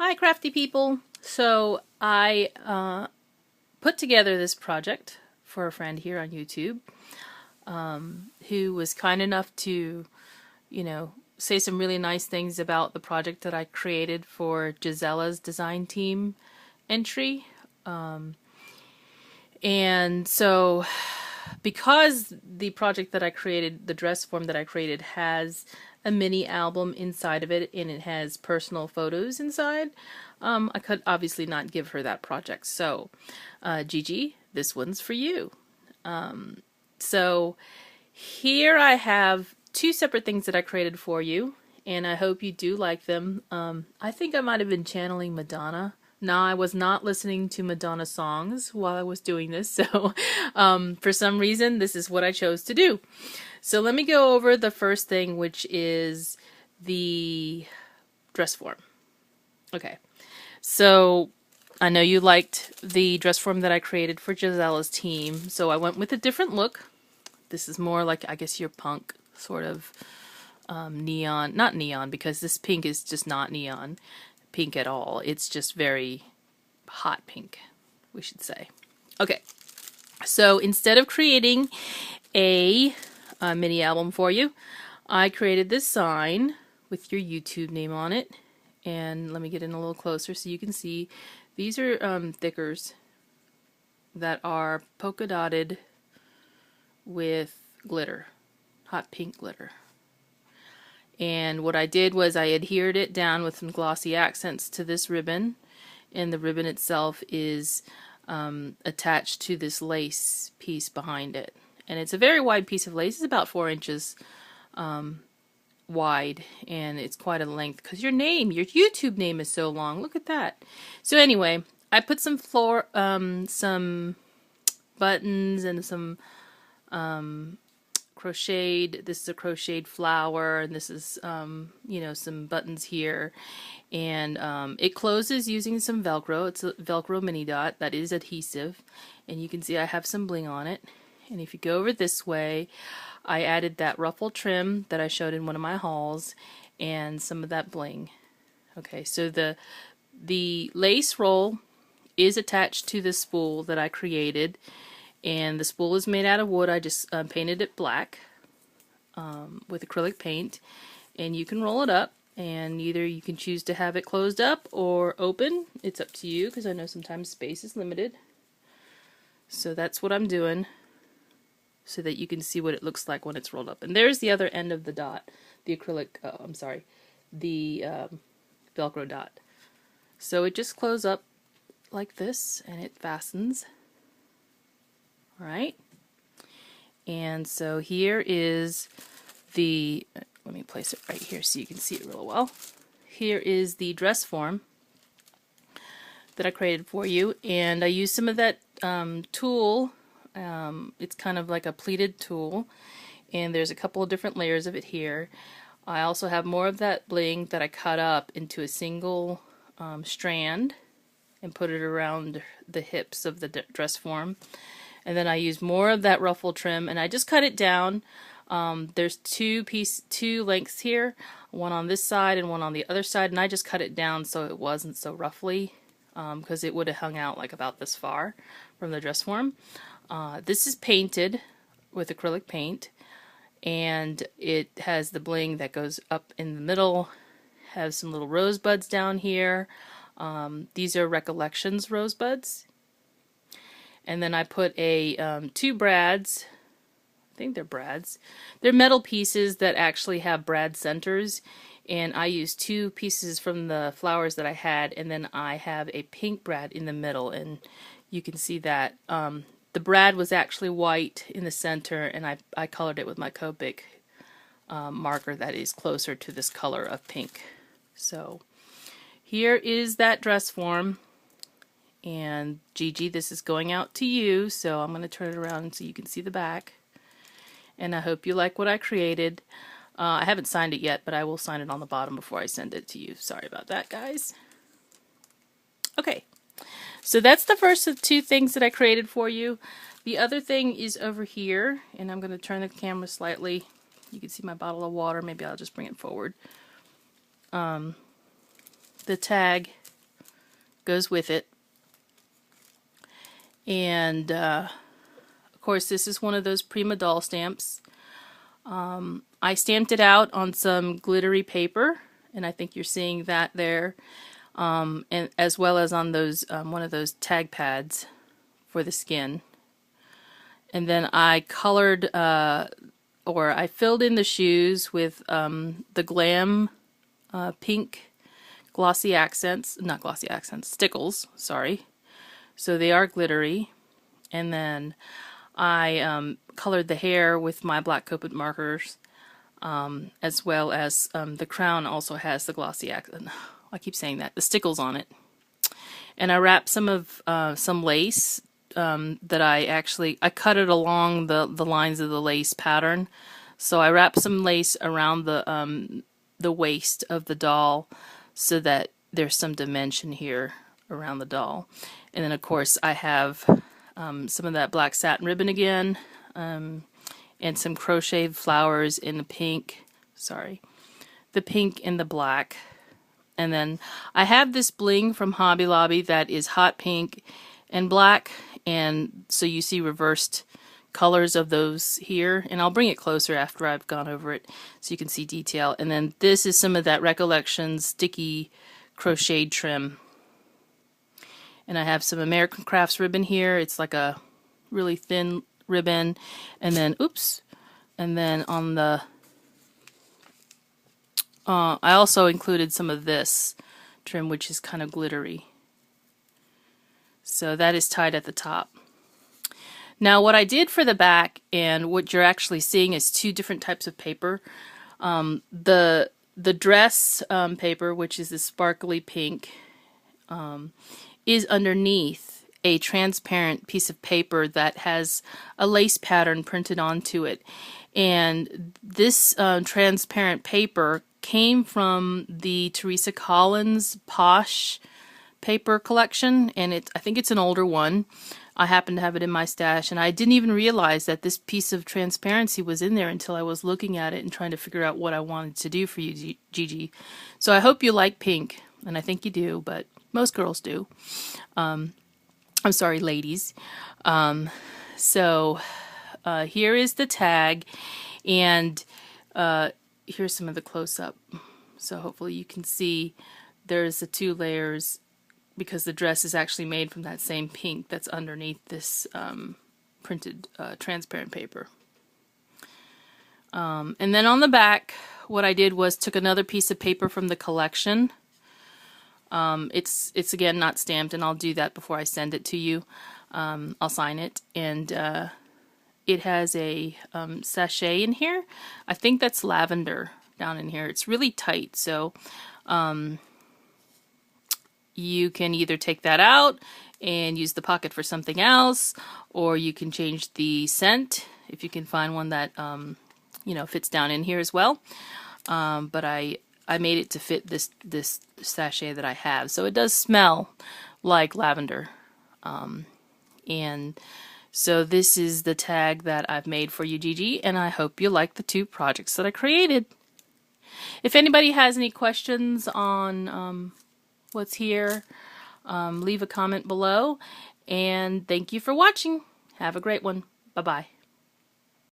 Hi, crafty people. So I put together this project for a friend here on YouTube who was kind enough to, say some really nice things about the project that I created for Gisella's design team entry. And so because the project that I created, the dress form that I created, has a mini album inside of it and it has personal photos inside, I could obviously not give her that project. So, Gigi, this one's for you. So, here I have two separate things that I created for you, and I hope you do like them. I think I might have been channeling Madonna. No, I was not listening to Madonna songs while I was doing this, so for some reason, this is what I chose to do. So let me go over the first thing, which is the dress form. Okay, so I know you liked the dress form that I created for Gisella's team, so I went with a different look. This is more like, I guess, your punk sort of neon. Not neon, because this pink is just not neon pink at all. It's just very hot pink, we should say. Okay, so instead of creating a mini album for you, I created this sign with your YouTube name on it. And let me get in a little closer so you can see. These are thickers that are polka dotted with glitter, hot pink glitter. And what I did was I adhered it down with some glossy accents to this ribbon, and the ribbon itself is attached to this lace piece behind it. And it's a very wide piece of lace. It's about 4 inches wide, and it's quite a length because your YouTube name is so long. Look at that. So anyway, I put some some buttons and some crocheted. This is a crocheted flower, and this is some buttons here, and it closes using some Velcro. It's a Velcro mini dot that is adhesive, and you can see I have some bling on it. And if you go over this way, I added that ruffle trim that I showed in one of my hauls and some of that bling. Okay, so the lace roll is attached to the spool that I created, and the spool is made out of wood. I just painted it black with acrylic paint, and you can roll it up, and either you can choose to have it closed up or open. It's up to you, because I know sometimes space is limited. So that's what I'm doing, so that you can see what it looks like when it's rolled up. And there's the other end of the dot, the acrylic, the Velcro dot. So it just closes up like this, and it fastens. Alright, and so here is let me place it right here so you can see it real well. Here is the dress form that I created for you, and I used some of that tulle. It's kind of like a pleated tulle, and there's a couple of different layers of it here. I also have more of that bling that I cut up into a single strand and put it around the hips of the dress form. And then I use more of that ruffle trim, and I just cut it down. There's two lengths here, one on this side and one on the other side, and I just cut it down so it wasn't so ruffly, because it would have hung out like about this far from the dress form. This is painted with acrylic paint, and it has the bling that goes up in the middle, has some little rosebuds down here. These are Recollections rosebuds. And then I put two brads. I think they're brads. They're metal pieces that actually have brad centers. And I used 2 pieces from the flowers that I had. And then I have a pink brad in the middle. And you can see that. The brad was actually white in the center. And I colored it with my Copic marker that is closer to this color of pink. So here is that dress form. And Gigi, this is going out to you, so I'm going to turn it around so you can see the back. And I hope you like what I created. I haven't signed it yet, but I will sign it on the bottom before I send it to you. Sorry about that, guys. Okay, so that's the first of 2 things that I created for you. The other thing is over here, and I'm going to turn the camera slightly. You can see my bottle of water. Maybe I'll just bring it forward. The tag goes with it. And of course, this is one of those Prima Doll stamps. I stamped it out on some glittery paper, and I think you're seeing that there, and as well as on those one of those tag pads for the skin. And then I colored, or I filled in the shoes with the Glam pink glossy accents, not glossy accents, stickles, sorry. So they are glittery. And then I colored the hair with my black Copic markers, as well as the crown also has the glossy accent. I keep saying that, the stickles on it. And I wrapped some of some lace that I cut it along the lines of the lace pattern. So I wrapped some lace around the waist of the doll so that there's some dimension here around the doll. And then of course I have some of that black satin ribbon again, and some crocheted flowers in the pink, the pink and the black. And then I have this bling from Hobby Lobby that is hot pink and black, and so you see reversed colors of those here, and I'll bring it closer after I've gone over it so you can see detail. And then this is some of that Recollection sticky crocheted trim. And I have some American Crafts ribbon here. It's like a really thin ribbon. And then, oops, and then on the, I also included some of this trim, which is kind of glittery. So that is tied at the top. Now what I did for the back, and what you're actually seeing, is two different types of paper. The dress paper, which is the sparkly pink, is underneath a transparent piece of paper that has a lace pattern printed onto it. And this transparent paper came from the Teresa Collins Posh paper collection, and I think it's an older one. I happen to have it in my stash, and I didn't even realize that this piece of transparency was in there until I was looking at it and trying to figure out what I wanted to do for you, Gigi. So I hope you like pink, and I think you do, but most girls do. I'm sorry, ladies. So here is the tag, and here's some of the close-up. So hopefully you can see there's the two layers, because the dress is actually made from that same pink that's underneath this printed transparent paper. And then on the back, what I did was took another piece of paper from the collection. It's again not stamped, and I'll do that before I send it to you. I'll sign it, and it has a sachet in here. I think that's lavender down in here. It's really tight, so you can either take that out and use the pocket for something else, or you can change the scent if you can find one that you know, fits down in here as well. But I made it to fit this sachet that I have, so it does smell like lavender. And so this is the tag that I've made for you, Gigi, and I hope you like the two projects that I created. If anybody has any questions on what's here, leave a comment below, and thank you for watching. Have a great one. Bye-bye.